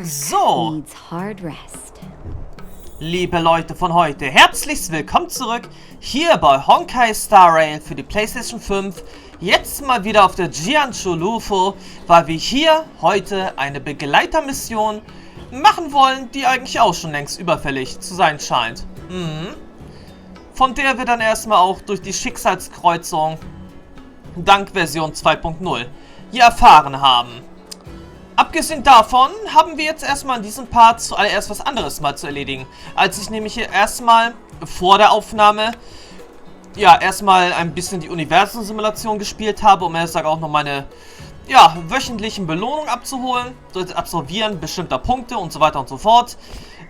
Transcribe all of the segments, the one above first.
So, liebe Leute von heute, herzlich willkommen zurück hier bei Honkai Star Rail für die PlayStation 5. Jetzt mal wieder auf der Jianzhou-Lufo, weil wir hier heute eine Begleitermission machen wollen, die eigentlich auch schon längst überfällig zu sein scheint. Von der wir dann erstmal auch durch die Schicksalskreuzung dank Version 2.0 hier erfahren haben. Abgesehen davon haben wir jetzt erstmal in diesem Part zuallererst was anderes mal zu erledigen. Als ich nämlich hier erstmal vor der Aufnahme erstmal ein bisschen die Universum-Simulation gespielt habe, um erst auch noch meine wöchentlichen Belohnungen abzuholen, das Absolvieren bestimmter Punkte und so weiter und so fort,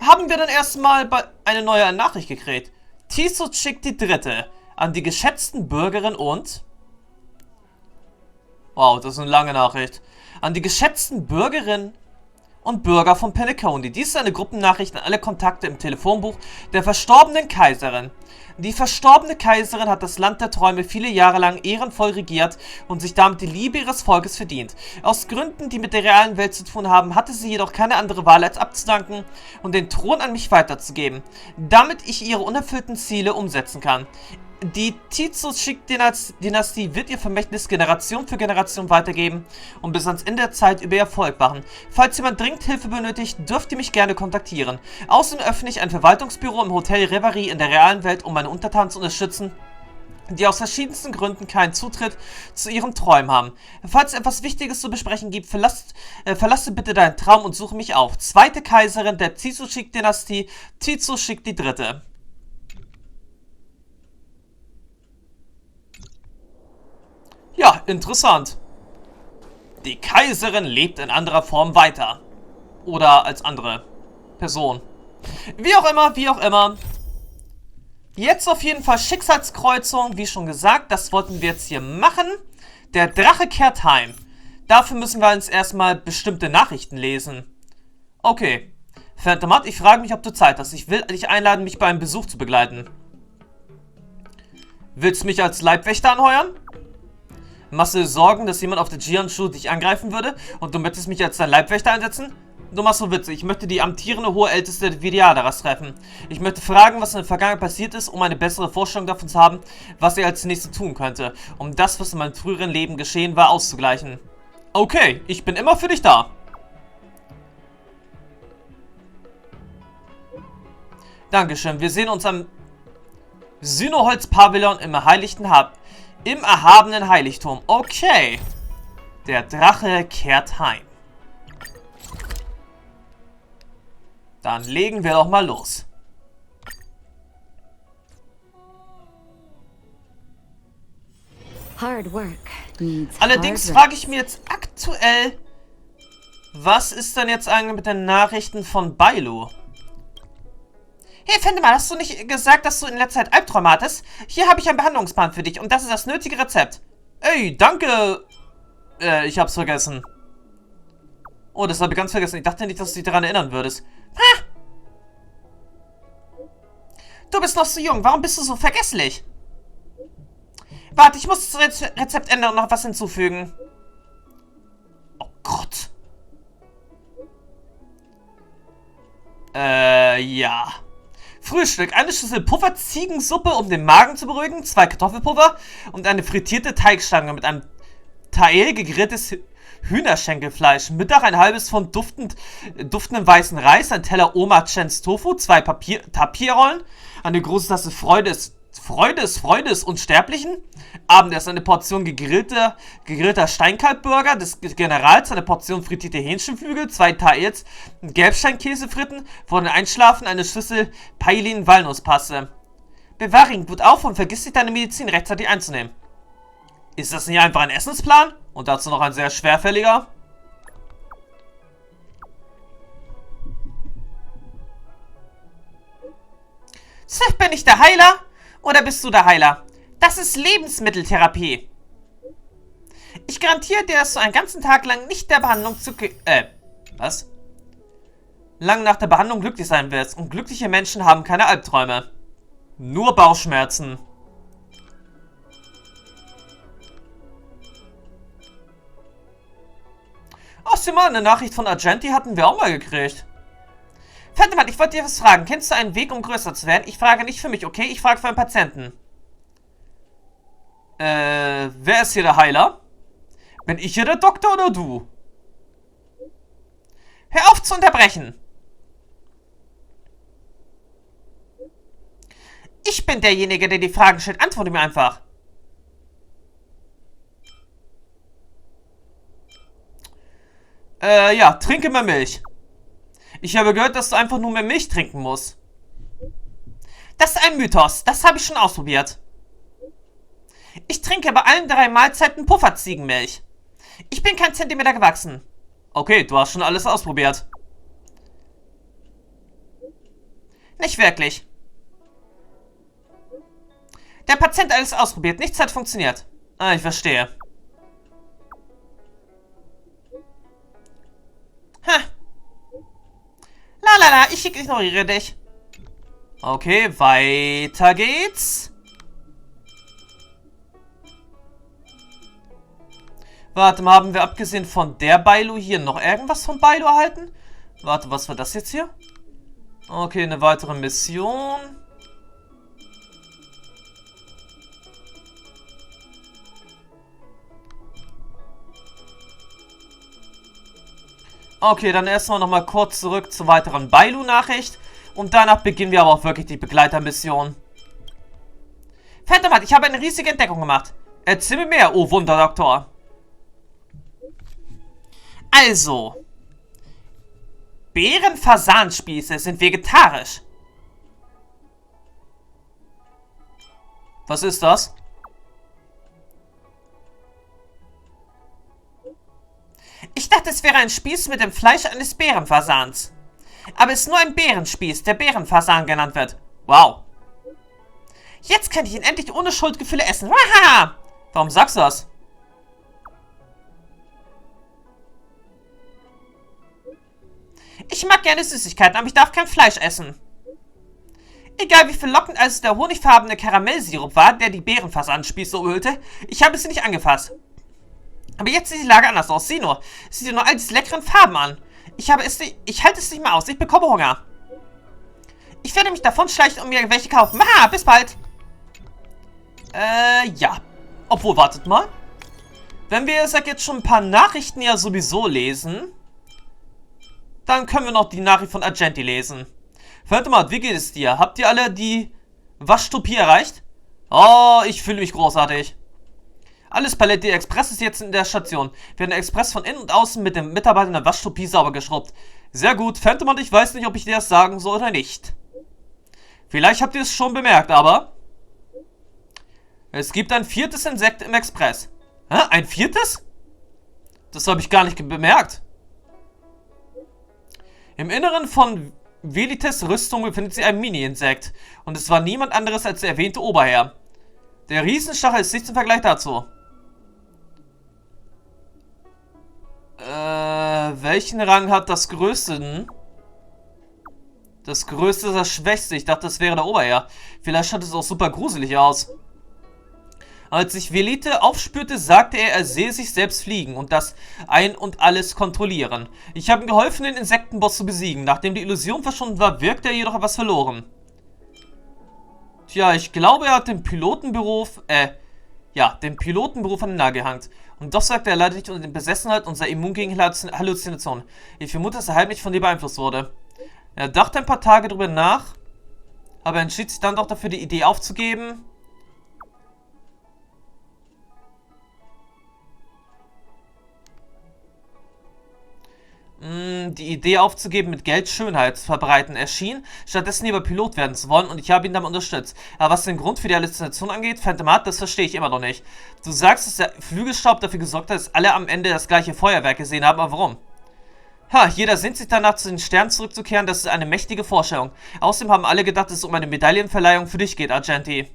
haben wir dann erstmal eine neue Nachricht gekriegt. Titel schickt die dritte an die geschätzten Bürgerinnen und... Wow, das ist eine lange Nachricht. An die geschätzten Bürgerinnen und Bürger von Penacony. Dies ist eine Gruppennachricht an alle Kontakte im Telefonbuch der verstorbenen Kaiserin. Die verstorbene Kaiserin hat das Land der Träume viele Jahre lang ehrenvoll regiert und sich damit die Liebe ihres Volkes verdient. Aus Gründen, die mit der realen Welt zu tun haben, hatte sie jedoch keine andere Wahl, als abzudanken und den Thron an mich weiterzugeben, damit ich ihre unerfüllten Ziele umsetzen kann. Die Titel-Dynastie wird ihr Vermächtnis Generation für Generation weitergeben und bis ans Ende der Zeit über ihr Volk wachen. Falls jemand dringend Hilfe benötigt, dürft ihr mich gerne kontaktieren. Außerdem öffne ich ein Verwaltungsbüro im Hotel Reverie in der realen Welt, um meine Untertanen zu unterstützen, die aus verschiedensten Gründen keinen Zutritt zu ihren Träumen haben. Falls es etwas Wichtiges zu besprechen gibt, verlasse bitte deinen Traum und suche mich auf. Zweite Kaiserin der Titel-Dynastie, Titel schickt die dritte. Ja, interessant. Die Kaiserin lebt in anderer Form weiter. Oder als andere Person. Wie auch immer. Jetzt auf jeden Fall Schicksalskreuzung, wie schon gesagt, das wollten wir jetzt hier machen. Der Drache kehrt heim. Dafür müssen wir uns erstmal bestimmte Nachrichten lesen. Okay. Phantomat, ich frage mich, ob du Zeit hast. Ich will dich einladen, mich bei einem Besuch zu begleiten. Willst du mich als Leibwächter anheuern? Machst du dir Sorgen, dass jemand auf der Jianzhou dich angreifen würde und du möchtest mich als dein Leibwächter einsetzen? Du machst so Witze. Ich möchte die amtierende hohe Älteste Vidiadaras treffen. Ich möchte fragen, was in der Vergangenheit passiert ist, um eine bessere Vorstellung davon zu haben, was er als nächstes tun könnte, um das, was in meinem früheren Leben geschehen war, auszugleichen. Okay, ich bin immer für dich da. Dankeschön. Wir sehen uns am Synoholz-Pavillon im erhabenen Heiligtum. Okay. Der Drache kehrt heim. Dann legen wir doch mal los. Allerdings frage ich mir jetzt aktuell, was ist denn jetzt eigentlich mit den Nachrichten von Bailu? Hey, finde mal, hast du nicht gesagt, dass du in letzter Zeit Albträume hattest? Hier habe ich einen Behandlungsplan für dich und das ist das nötige Rezept. Ey, danke. Ich hab's vergessen. Oh, das habe ich ganz vergessen. Ich dachte nicht, dass du dich daran erinnern würdest. Ha! Du bist noch so jung. Warum bist du so vergesslich? Warte, ich muss das Rezept ändern und noch was hinzufügen. Oh Gott. Ja. Frühstück. Eine Schüssel Puffer-Ziegensuppe, um den Magen zu beruhigen. 2 Kartoffelpuffer und eine frittierte Teigstange mit einem Teil gegrilltes Hühnerschenkelfleisch. Mittag ein halbes Pfund duftenden weißen Reis, ein Teller Oma Chens Tofu, 2 Tapirrollen, eine große Tasse Freude des Unsterblichen. Abendessen eine Portion gegrillter Steinkalbburger des Generals, eine Portion frittierte Hähnchenflügel, 2 Tails Gelbsteinkäsefritten, vor dem Einschlafen eine Schüssel Pailin-Walnusspaste. Bewahre ihn gut auf und vergiss nicht, deine Medizin rechtzeitig einzunehmen. Ist das nicht einfach ein Essensplan? Und dazu noch ein sehr schwerfälliger? Bin ich der Heiler? Oder bist du der Heiler? Das ist Lebensmitteltherapie. Ich garantiere dir, dass du einen ganzen Tag lang nicht der Behandlung was? Lang nach der Behandlung glücklich sein wirst. Und glückliche Menschen haben keine Albträume. Nur Bauchschmerzen. Ach, sieh mal, eine Nachricht von Argenti hatten wir auch mal gekriegt. Fentemann, ich wollte dir was fragen. Kennst du einen Weg, um größer zu werden? Ich frage nicht für mich, okay? Ich frage für einen Patienten. Wer ist hier der Heiler? Bin ich hier der Doktor oder du? Hör auf zu unterbrechen. Ich bin derjenige, der die Fragen stellt. Antworte mir einfach. Ja, trinke mehr Milch. Ich habe gehört, dass du einfach nur mehr Milch trinken musst. Das ist ein Mythos. Das habe ich schon ausprobiert. Ich trinke bei allen 3 Mahlzeiten Pufferziegenmilch. Ich bin kein Zentimeter gewachsen. Okay, du hast schon alles ausprobiert. Nicht wirklich. Der Patient hat alles ausprobiert. Nichts hat funktioniert. Ah, ich verstehe. Ha. La, ich ignoriere dich. Okay, weiter geht's. Warte mal, haben wir abgesehen von der Bailu hier noch irgendwas von Bailu erhalten? Warte, was war das jetzt hier? Okay, eine weitere Mission. Okay, dann erstmal nochmal kurz zurück zur weiteren Bailu-Nachricht. Und danach beginnen wir aber auch wirklich die Begleitermission. Phantomat, ich habe eine riesige Entdeckung gemacht. Erzähl mir mehr, oh Wunderdoktor. Also, Bärenfasanspieße sind vegetarisch. Was ist das? Ich dachte, es wäre ein Spieß mit dem Fleisch eines Bärenfasans. Aber es ist nur ein Bärenspieß, der Bärenfasan genannt wird. Wow. Jetzt kann ich ihn endlich ohne Schuldgefühle essen. Wahaha! Warum sagst du das? Ich mag gerne Süßigkeiten, aber ich darf kein Fleisch essen. Egal wie verlockend als der honigfarbene Karamellsirup war, der die Bärenfasanspieße umhüllte, ich habe sie nicht angefasst. Aber jetzt sieht die Lage anders aus. Sieh nur. Sieh dir nur all diese leckeren Farben an. Ich halte es nicht mehr aus. Ich bekomme Hunger. Ich werde mich davon schleichen und mir welche kaufen. Haha, bis bald. Ja. Obwohl, wartet mal. Wenn wir, sag jetzt schon ein paar Nachrichten ja sowieso lesen, dann können wir noch die Nachricht von Argenti lesen. Warte mal, wie geht es dir? Habt ihr alle die Waschtopie erreicht? Oh, ich fühle mich großartig. Alles Paletti Express ist jetzt in der Station. Wir haben den Express von innen und außen mit dem Mitarbeiter in der Waschtopie sauber geschrubbt. Sehr gut, Phantom und ich weiß nicht, ob ich dir das sagen soll oder nicht. Vielleicht habt ihr es schon bemerkt, aber es gibt ein 4. Insekt im Express. Hä? Ein 4.? Das habe ich gar nicht bemerkt. Im Inneren von Velites Rüstung befindet sich ein Mini-Insekt. Und es war niemand anderes als der erwähnte Oberherr. Der Riesenstachel ist nichts im Vergleich dazu. Welchen Rang hat das Größte denn? Das Größte ist das Schwächste. Ich dachte, das wäre der Oberherr. Vielleicht schaut es auch super gruselig aus. Als sich Velite aufspürte, sagte er sehe sich selbst fliegen und das Ein und Alles kontrollieren. Ich habe ihm geholfen, den Insektenboss zu besiegen. Nachdem die Illusion verschwunden war, wirkte er jedoch etwas verloren. Tja, ich glaube, er hat den Pilotenberuf, den Pilotenberuf an den Nagel gehängt. Und doch sagte er leider nicht unter den Besessenheit und sei immun gegen Halluzinationen. Ich vermute, dass er heimlich von dir beeinflusst wurde. Er dachte ein paar Tage darüber nach, aber entschied sich dann doch dafür, die Idee aufzugeben. Die Idee aufzugeben, mit Geld Schönheit zu verbreiten, erschien, stattdessen lieber Pilot werden zu wollen und ich habe ihn damit unterstützt. Aber was den Grund für die Halluzination angeht, Phantomat, das verstehe ich immer noch nicht. Du sagst, dass der Flügelstaub dafür gesorgt hat, dass alle am Ende das gleiche Feuerwerk gesehen haben, aber warum? Ha, jeder sehnt sich danach, zu den Sternen zurückzukehren, das ist eine mächtige Vorstellung. Außerdem haben alle gedacht, dass es um eine Medaillenverleihung für dich geht, Argenti.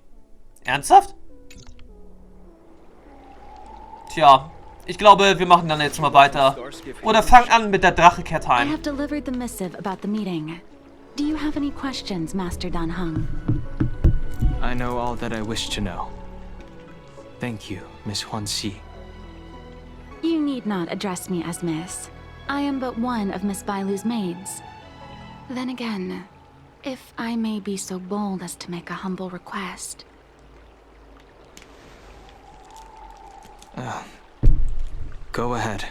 Ernsthaft? Tja. Ich glaube, wir machen dann jetzt mal weiter. Oder fang an mit der Drache kehrt heim. I have delivered the missive about the meeting. Do you have any questions, Master Dan Heng? I know all that I wish to know. Thank you, Miss Huanxi. You need not address me as Miss. I am but one of Miss Bailu's maids. Then again, if I may be so bold as to make a humble request. Go ahead.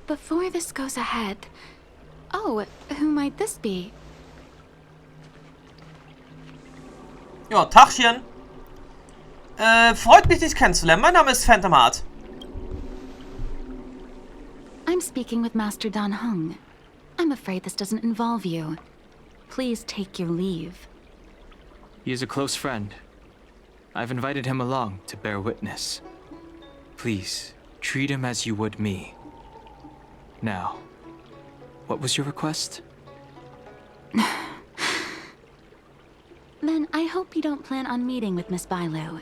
Before this goes ahead... Oh, who might this be? Ja, Tachchen. Freut mich, dich kennenzulernen. Mein Name ist Phantom Heart. I'm speaking with Master Dan Heng. I'm afraid this doesn't involve you. Please take your leave. He is a close friend. I've invited him along to bear witness. Please, treat him as you would me. Now, what was your request? Then I hope you don't plan on meeting with Miss Bailu.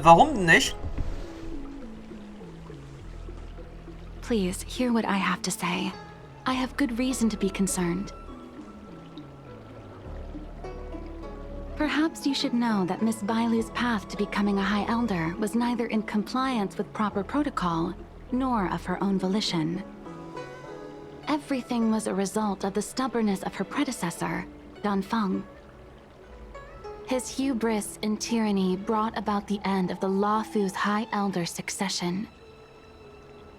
Warum nicht? Please, hear what I have to say. I have good reason to be concerned. Perhaps you should know that Miss Bailu's path to becoming a High Elder was neither in compliance with proper protocol, nor of her own volition. Everything was a result of the stubbornness of her predecessor, Dan Feng. His hubris and tyranny brought about the end of the Luofu's High Elder succession.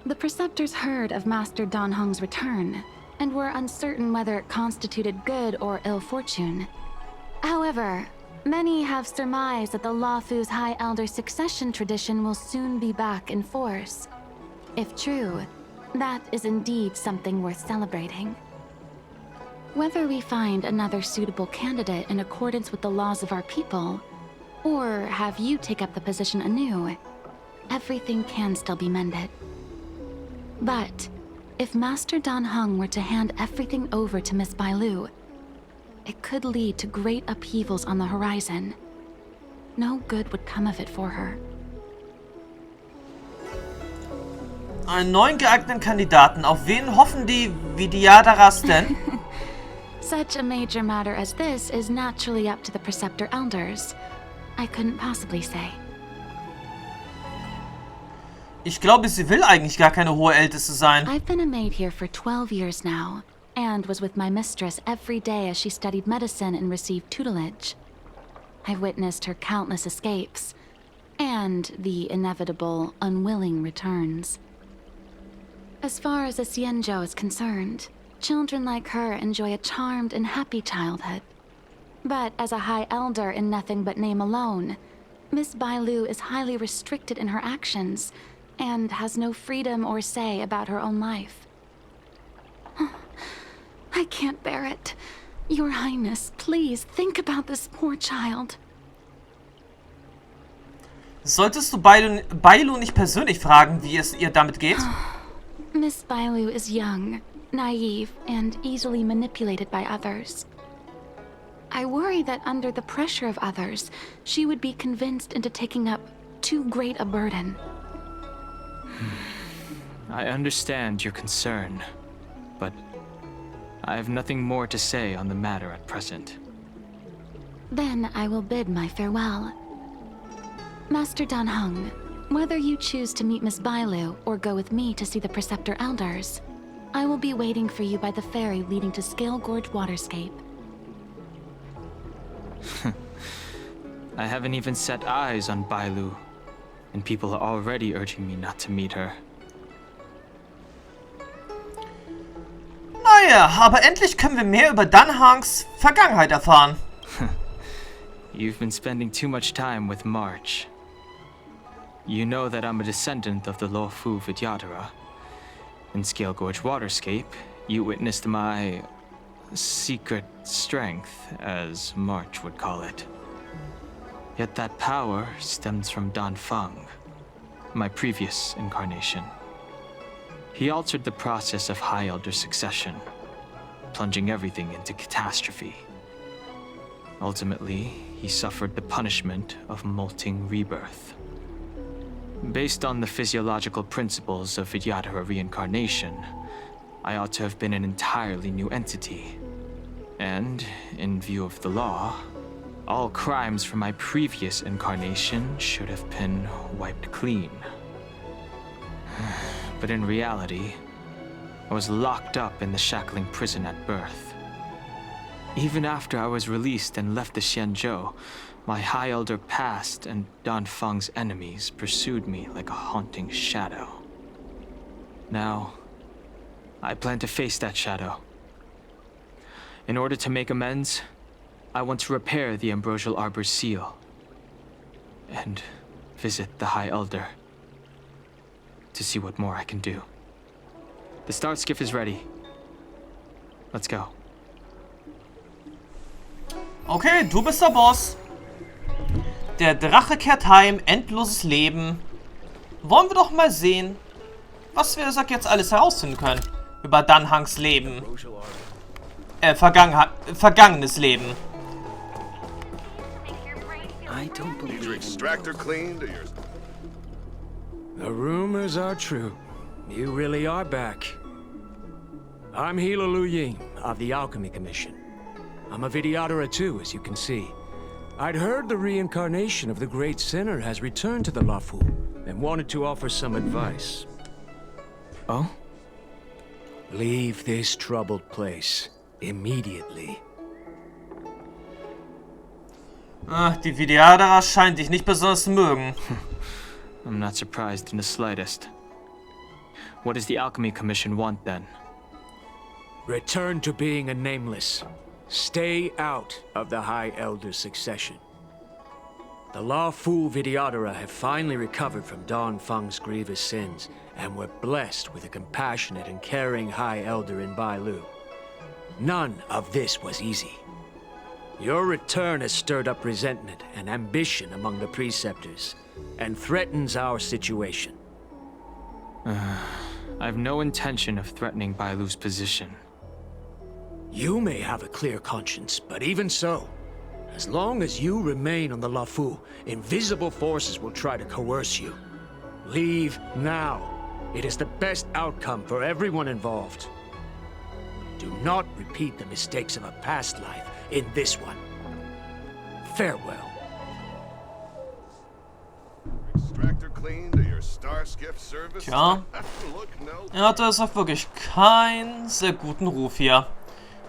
The Preceptors heard of Master Dan Heng's return, and were uncertain whether it constituted good or ill fortune. However, many have surmised that the Luofu's High Elder succession tradition will soon be back in force. If true, that is indeed something worth celebrating. Whether we find another suitable candidate in accordance with the laws of our people, or have you take up the position anew, everything can still be mended. But if Master Dan Heng were to hand everything over to Miss Bailu, it could lead to great upheavals on the horizon. No good would come of it for her. Einen neuen geeigneten Kandidaten. Auf wen hoffen die Vidyadharas denn? Such a major matter as this is naturally up to the Preceptor Elders. I couldn't possibly say. Ich glaube, sie will eigentlich gar keine hohe Älteste sein. I've been a maid here for 12 years now, and was with my mistress every day as she studied medicine and received tutelage. I've witnessed her countless escapes, and the inevitable, unwilling returns. As far as a Xianzhou is concerned, children like her enjoy a charmed and happy childhood. But as a High Elder in nothing but name alone, Miss Bailu is highly restricted in her actions, and has no freedom or say about her own life. I can't bear it. Your Highness, please think about this poor child. Solltest du Bailu nicht persönlich fragen, wie es ihr damit geht? Miss Bailu is young, naive, and easily manipulated by others. I worry that under the pressure of others, she would be convinced into taking up too great a burden. I understand your concern, but I have nothing more to say on the matter at present. Then I will bid my farewell. Master Dan Heng, whether you choose to meet Miss Bailu or go with me to see the Preceptor Elders, I will be waiting for you by the ferry leading to Scale Gorge Waterscape. I haven't even set eyes on Bailu, and people are already urging me not to meet her. Naja, aber endlich können wir mehr über Dan Hengs Vergangenheit erfahren. You've been spending too much time with March. You know that I'm a descendant of the Luofu Vidyadhara. In Scale Gorge Waterscape, you witnessed my secret strength, as March would call it. Yet that power stems from Dan Feng, my previous incarnation. He altered the process of High Elder succession, plunging everything into catastrophe. Ultimately, he suffered the punishment of molting rebirth. Based on the physiological principles of Vidyadhara reincarnation, I ought to have been an entirely new entity. And, in view of the law, all crimes from my previous incarnation should have been wiped clean. But in reality, I was locked up in the shackling prison at birth. Even after I was released and left the Xianzhou, my High Elder past and Dan Feng's enemies pursued me like a haunting shadow. Now, I plan to face that shadow. In order to make amends, I want to repair the Ambrosial Arbor's seal and visit the High Elder to see what more I can do. The start skiff is ready. Let's go. Okay, du bist der Boss. Der Drache kehrt heim, endloses Leben. Wollen wir doch mal sehen, was wir jetzt alles herausfinden können über Dan Hengs Leben. Vergangenes Leben. Your extractor cleaned or your... The rumors are true. You really are back. I'm Hila Lu Ying of the Alchemy Commission. I'm a Vidyadhara too, as you can see. I'd heard the reincarnation of the great sinner has returned to the Lafu and wanted to offer some advice. Oh? Leave this troubled place immediately. Die Vidyadhara scheint dich nicht besonders zu mögen. I'm not surprised in the slightest. What does the Alchemy Commission want then? Return to being a nameless. Stay out of the High Elder's succession. The Lafu Vidyadhara have finally recovered from Dan Feng's grievous sins, and were blessed with a compassionate and caring High Elder in Bailu. None of this was easy. Your return has stirred up resentment and ambition among the preceptors, and threatens our situation. I have no intention of threatening Bailu's position. You may have a clear conscience, but even so, as long as you remain on the Lafu, invisible forces will try to coerce you. Leave now. It is the best outcome for everyone involved. Do not repeat the mistakes of a past life in this one. Farewell. Extractor cleaned or your star skiff service? Tja, Look, no. er hatte es auch wirklich keinen sehr guten Ruf hier.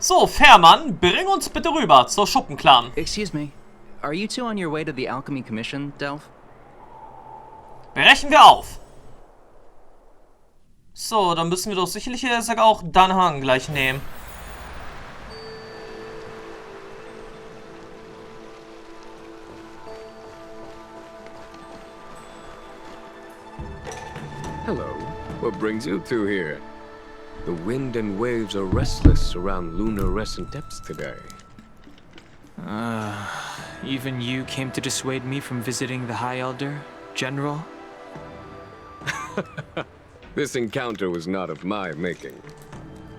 So, Fährmann, bring uns bitte rüber zur Schuppenclan. Excuse me. Are you two on your way to the Alchemy Commission, Delph? Brechen wir auf. So, dann müssen wir doch sicherlich auch Dan Heng gleich nehmen. Hello. What brings you two here? The wind and waves are restless around lunar-rescent depths today. Even you came to dissuade me from visiting the High Elder, General? This encounter was not of my making.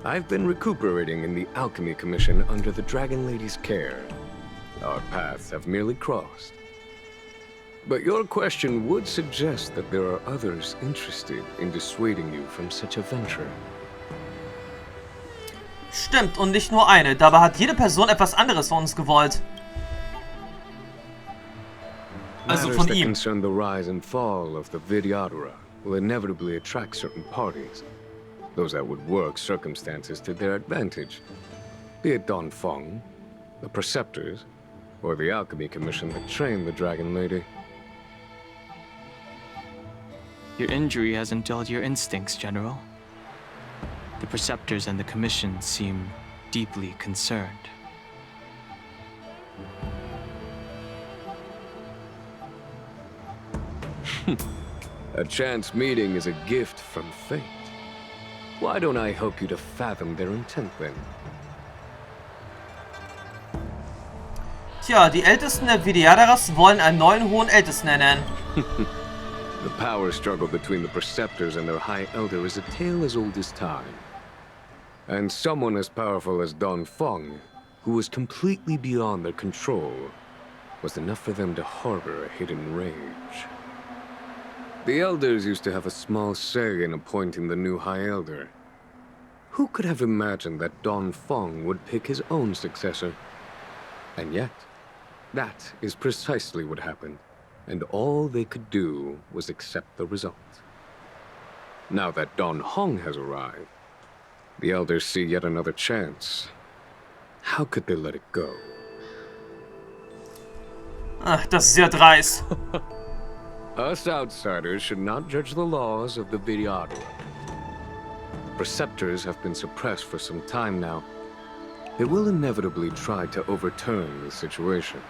I've been recuperating in the Alchemy Commission under the Dragon Lady's care. Our paths have merely crossed. But your question would suggest that there are others interested in dissuading you from such a venture. Stimmt, und nicht nur eine. Dabei hat jede Person etwas anderes von uns gewollt. Also Matters von that ihm. concern the rise and fall of the Vidyadhara will inevitably attract certain parties. Those that would work circumstances to their advantage. Be it Dan Feng, the Preceptors, or the Alchemy Commission that trained the Dragon Lady. Your injury hasn't dulled your instincts, General. The Preceptors and the Commission seem deeply concerned. A chance meeting is a gift from fate. Why don't I help you to fathom their intent then? Tja, die Ältesten der Vidyadharas wollen einen neuen hohen Ältesten ernennen. The power struggle between the Preceptors and their High Elder is a tale as old as time. And someone as powerful as Dan Feng, who was completely beyond their control, was enough for them to harbor a hidden rage. The Elders used to have a small say in appointing the new High Elder. Who could have imagined that Dan Feng would pick his own successor? And yet, That is precisely what happened, and all they could do was accept the result. Now that Dan Heng has arrived, the elders see yet another chance. How could they let it go? Ach, das ist ja dreist. Us outsiders should not judge the laws of the Vidyadhara. Preceptors have been suppressed for some time now. They will inevitably try to overturn the situation.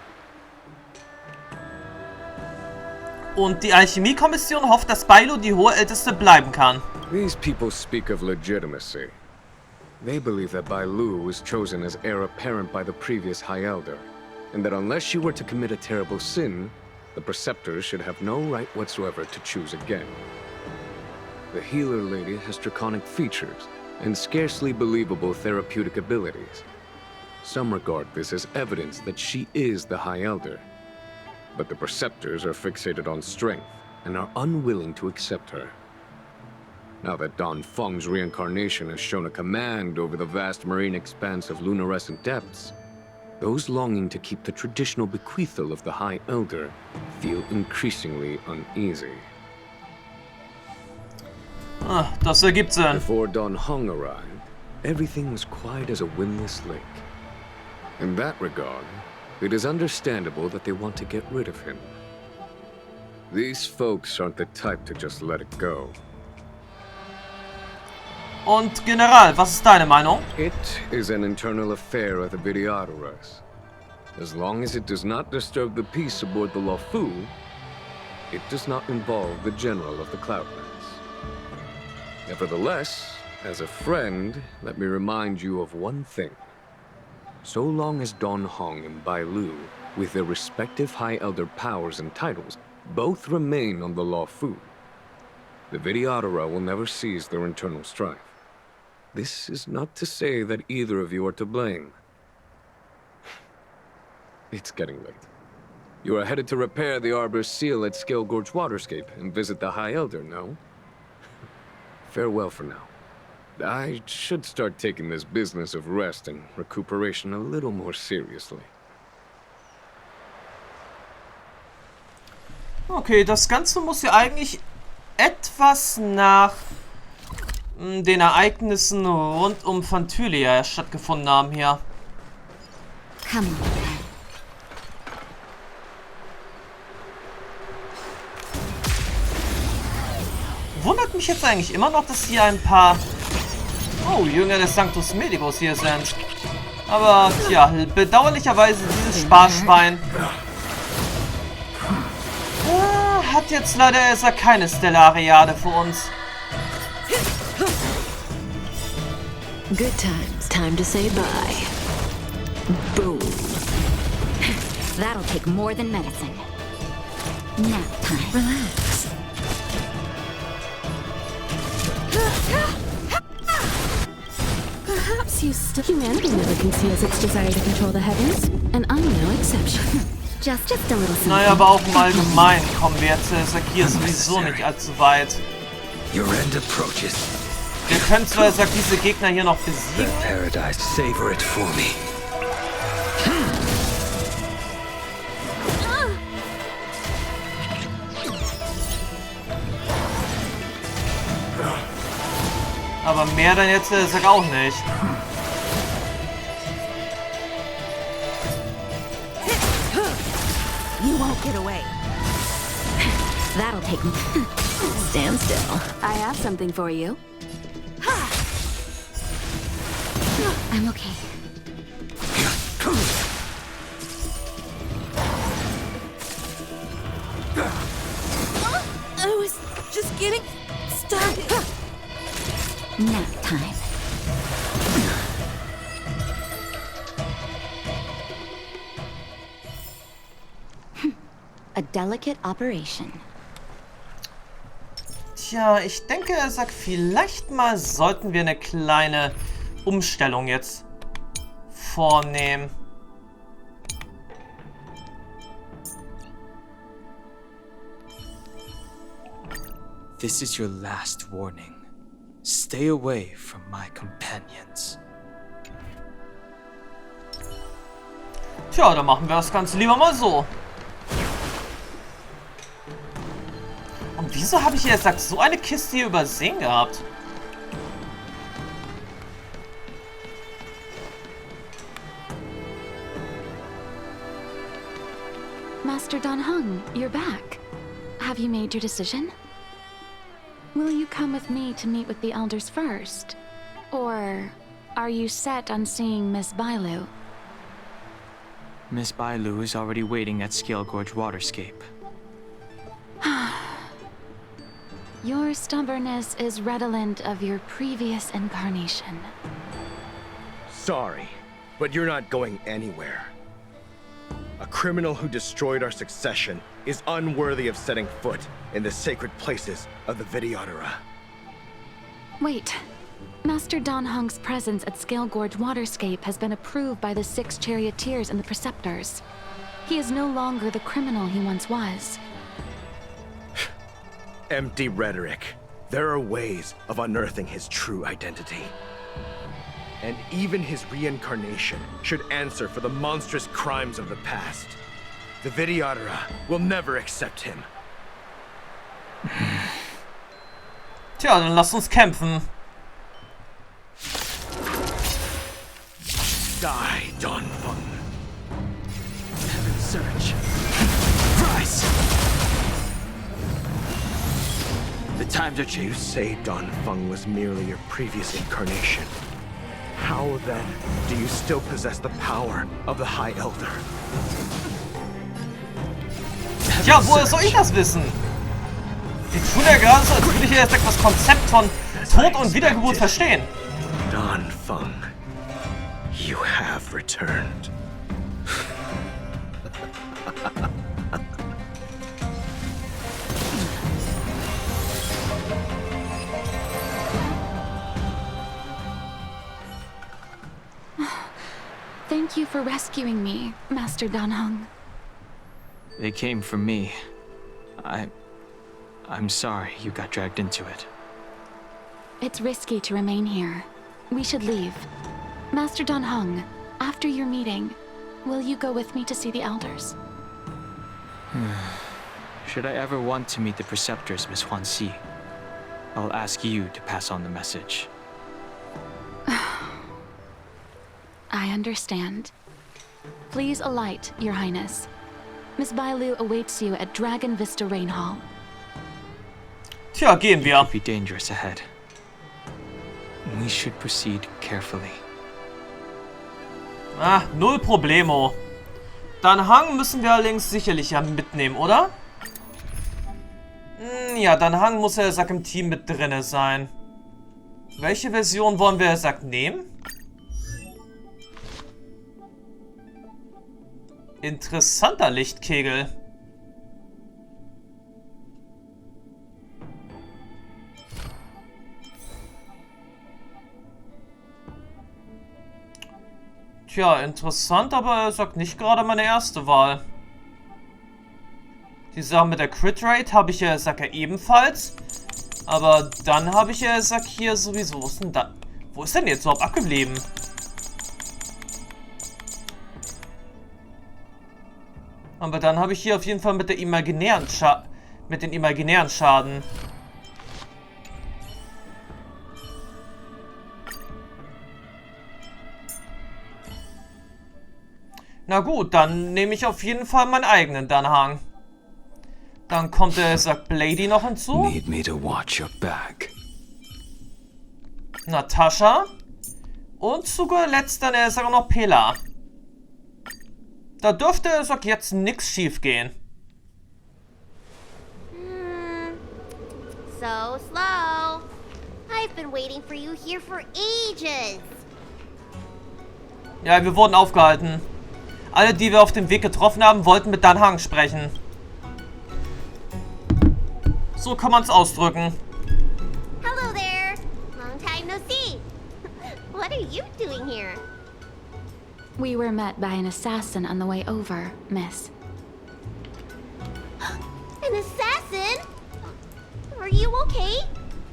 Und die Alchemiekommission hofft, dass Bailu die hohe Älteste bleiben kann. These people speak of legitimacy. They believe that Bailu was chosen as heir apparent by the previous High Elder, and that unless she were to commit a terrible sin, the Preceptors should have no right whatsoever to choose again. The healer lady has draconic features and scarcely believable therapeutic abilities. Some regard this as evidence that she is the High Elder. But the Preceptors are fixated on strength and are unwilling to accept her. Now that Dan Feng's reincarnation has shown a command over the vast marine expanse of luminescent depths, those longing to keep the traditional bequeathal of the High Elder feel increasingly uneasy. Ah, das ergibt Sinn. Before Dan Heng arrived, everything was quiet as a windless lake. In that regard, it is understandable that they want to get rid of him. These folks aren't the type to just let it go. Und General, was ist deine Meinung? It is an internal affair of the Vidyadharas. As long as it does not disturb the peace aboard the Luofu, it does not involve the general of the Cloudlands. Nevertheless, as a friend, let me remind you of one thing. So long as Dan Heng and Bailu, with their respective High Elder powers and titles, both remain on the Luofu, the Vidyadhara will never cease their internal strife. This is not to say that either of you are to blame. It's getting late. You are headed to repair the Arbor's seal at Scale Gorge Waterscape and visit the High Elder, no? Farewell for now. I should start taking this business of rest and recuperation a little more seriously. Okay, das Ganze muss ja eigentlich etwas nach den Ereignissen rund um Phantylia stattgefunden haben hier. Come on. Wundert mich jetzt eigentlich immer noch, dass hier ein paar Jünger des Sanctus Medicus hier sind. Aber tja, bedauerlicherweise dieses Sparschwein hat jetzt leider erst keine Stellariade für uns. Good times. Time to say bye. Boom. That'll take more than medicine. Nap time. Relax. Perhaps humanity never conceals its desire to control the heavens, and I'm no exception. Just a little something. Naja, aber auch im Allgemeinen kommen wir jetzt Sakir sowieso nicht allzu weit. Your end approaches. Wir können zwar diese Gegner hier noch besiegen. Paradise, savor it for me. Aber mehr dann jetzt auch nicht. You won't get away. That'll take me. Stand still. I have something for you. I'm okay. I was just getting started. Nap time. A delicate operation. Tja, ich denke, vielleicht mal sollten wir eine kleine Umstellung jetzt vornehmen. This is your last warning. Stay away from my companions. Tja, dann machen wir das Ganze lieber mal so. Und wieso habe ich hier gesagt, so eine Kiste hier übersehen gehabt? Master Dan Heng, you're back. Have you made your decision? Will you come with me to meet with the elders first? Or are you set on seeing Miss Bailu? Miss Bailu is already waiting at Scale Gorge Waterscape. Your stubbornness is redolent of your previous incarnation. Sorry, but you're not going anywhere. A criminal who destroyed our succession is unworthy of setting foot in the sacred places of the Vidyadhara. Wait. Master Dan Heng's presence at Scale Gorge Waterscape has been approved by the 6 charioteers and the preceptors. He is no longer the criminal he once was. Empty rhetoric. There are ways of unearthing his true identity. And even his reincarnation should answer for the monstrous crimes of the past. The Vidyadhara will never accept him. Tja, dann lasst uns kämpfen. Die, Dan Feng. Heaven surge. Rise! The times are You changed. say Dan Feng was merely your previous incarnation. How then do you still possess the power of the High Elder? Ja, woher soll ich das wissen? Die tun ja gerade so, als würde ich erst das Konzept von Tod und Wiedergeburt verstehen. Dan Feng, you have returned. Thank you for rescuing me, Master Dan Heng. They came for me. I'm sorry you got dragged into it. It's risky to remain here. We should leave. Master Dan Heng, after your meeting, will you go with me to see the elders? Should I ever want to meet the preceptors, Miss Huanxi, I'll ask you to pass on the message. I understand. Please alight, Your Highness. Miss Bailu awaits you at Dragon Vista Rain Hall. Tja, gehen wir. Be dangerous ahead. We should proceed carefully. Ah, null Problemo. Dan Heng müssen wir allerdings sicherlich ja mitnehmen, oder? Ja, Dan Heng muss ja Sack im Team mit drinne sein. Welche Version wollen wir Sack nehmen? Interessanter Lichtkegel. Tja, interessant, aber er sagt nicht gerade meine erste Wahl. Die Sache mit der Crit Rate habe ich ja, sag er ebenfalls. Aber dann habe ich ja, sag hier sowieso. Wo ist denn jetzt überhaupt abgeblieben? Aber dann habe ich hier auf jeden Fall mit der imaginären den imaginären Schaden. Na gut, dann nehme ich auf jeden Fall meinen eigenen Dan Heng. Dann kommt der sagt Blady noch hinzu. Need me to watch your back. Natascha. Und zu guter Letzt dann er sagt noch Pela. Da dürfte sagt jetzt nichts schief gehen. So slow. I've been waiting for you here for ages. Ja, wir wurden aufgehalten. Alle, die wir auf dem Weg getroffen haben, wollten mit Dan Heng sprechen. So kann man es ausdrücken. Hello there. Long time no see. What are you doing here? We were met by an assassin on the way over, miss. An assassin? Are you okay?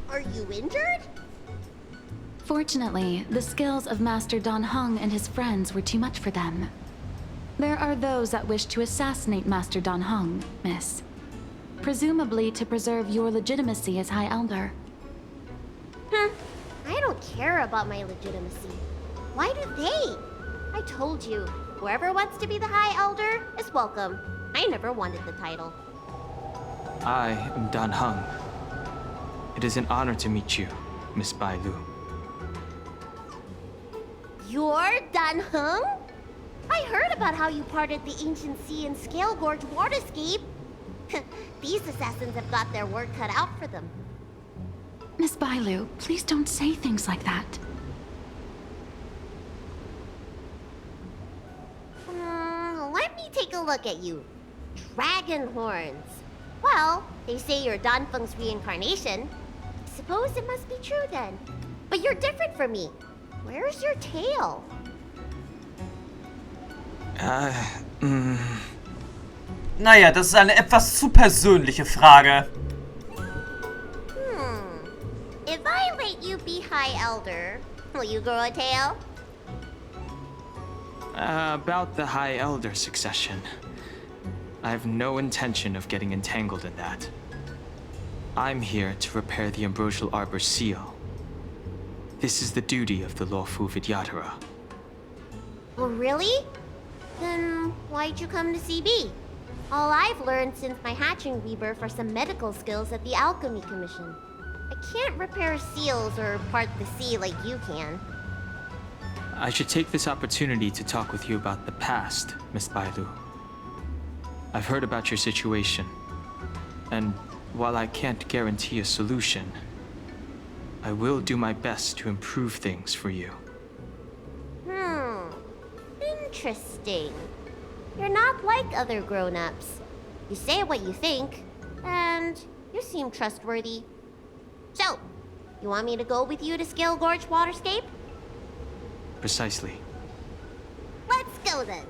Are you injured? Fortunately, the skills of Master Dan Heng and his friends were too much for them. There are those that wish to assassinate Master Dan Heng, Miss. Presumably to preserve your legitimacy as High Elder. I don't care about my legitimacy. Why do they? I told you, whoever wants to be the High Elder is welcome. I never wanted the title. I am Dan Heng. It is an honor to meet you, Miss Bai Lu. You're Dan Heng? I heard about how you parted the ancient sea and Scale Gorge waterscape. These assassins have got their work cut out for them. Miss Bai Lu, please don't say things like that. Let me take a look at you. Dragon horns. Well, they say you're Dan Feng's reincarnation. Suppose it must be true then. But you're different from me. Where's your tail? Naja, das ist eine etwas zu persönliche Frage. If I let you be High Elder, will you grow a tail? About the High Elder succession. I have no intention of getting entangled in that. I'm here to repair the Ambrosial Arbor's seal. This is the duty of the Luofu Vidyadhara. Oh, really? Then why'd you come to CB? All I've learned since my hatching rebirth are some medical skills at the Alchemy Commission. I can't repair seals or part the sea like you can. I should take this opportunity to talk with you about the past, Miss Bai Lu. I've heard about your situation, and while I can't guarantee a solution, I will do my best to improve things for you. Interesting. You're not like other grown-ups. You say what you think, and you seem trustworthy. So, you want me to go with you to Scale Gorge Waterscape? Precisely. Let's go then.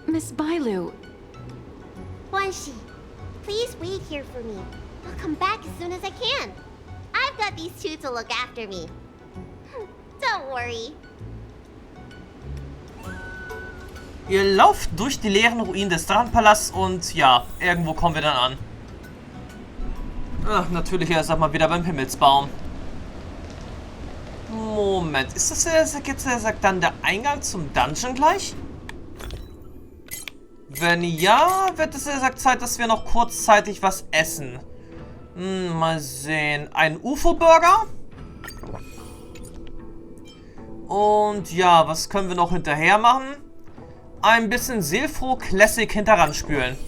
Miss Bai Lu. Guanxi, please wait here for me. I'll come back as soon as I can. I've got these two to look after me. Don't worry. Ihr lauft durch die leeren Ruinen des Drachenpalasts und ja, irgendwo kommen wir dann an. Ach, natürlich erst einmal wieder beim Himmelsbaum. Moment, ist das jetzt dann der Eingang zum Dungeon gleich? Wenn ja, wird es Zeit, dass wir noch kurzzeitig was essen. Mal sehen. Ein UFO-Burger. Und ja, was können wir noch hinterher machen? Ein bisschen Seelfroh Classic hinteran spülen.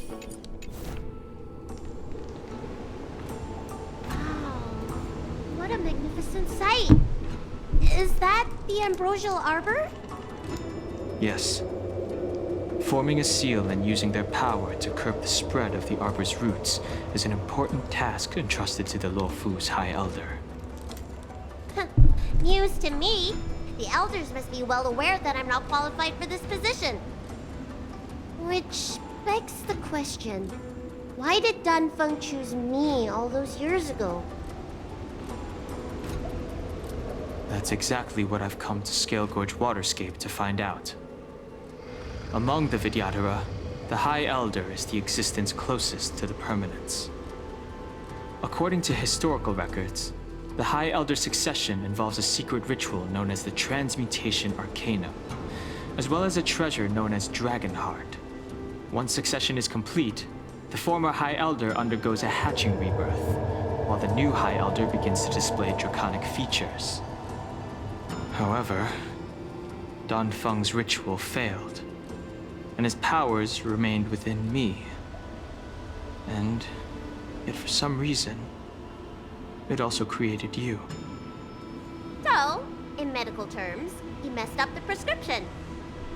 Wow, what a magnificent sight. Is that the Ambrosial Arbor? Yes. Forming a seal and using their power to curb the spread of the Arbor's roots is an important task entrusted to the Luofu's High Elder. News to me. The elders must be well aware that I'm not qualified for this position. Which begs the question, why did Dan Feng choose me all those years ago? That's exactly what I've come to Scale Gorge Waterscape to find out. Among the Vidyadhara, the High Elder is the existence closest to the permanence. According to historical records, the High Elder succession involves a secret ritual known as the Transmutation Arcanum, as well as a treasure known as Dragon Heart. Once succession is complete, the former High Elder undergoes a hatching rebirth, while the new High Elder begins to display draconic features. However, Dan Feng's ritual failed, and his powers remained within me. And yet for some reason, it also created you. So, in medical terms, he messed up the prescription.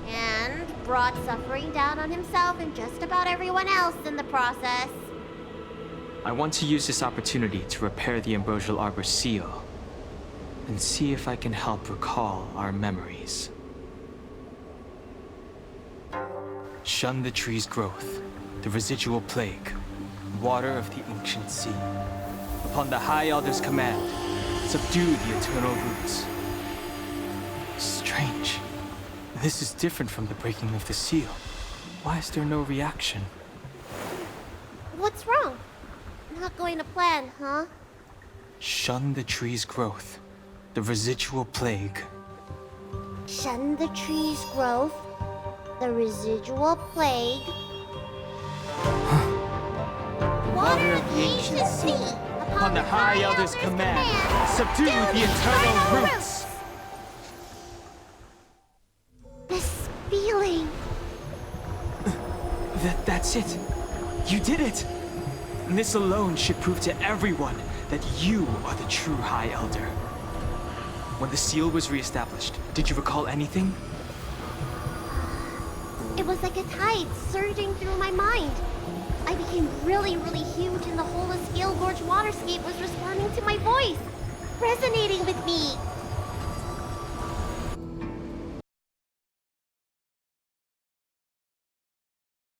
And brought suffering down on himself and just about everyone else in the process. I want to use this opportunity to repair the Ambrosial Arbor's seal, and see if I can help recall our memories. Shun the tree's growth, the residual plague, water of the ancient sea. Upon the High Elder's command, subdue the eternal roots. Strange. This is different from the breaking of the seal. Why is there no reaction? What's wrong? Not going to plan, huh? Shun the tree's growth. The residual plague. Shun the tree's growth. The residual plague. Water of the ancient sea. Upon the High Elder's command, subdue the eternal roots. This feeling. That's it. You did it. And this alone should prove to everyone that you are the true High Elder. When the seal was reestablished, did you recall anything? It was like a tide surging through my mind. I became really, really huge and the whole of Scale Gorge waterscape was responding to my voice, resonating with me.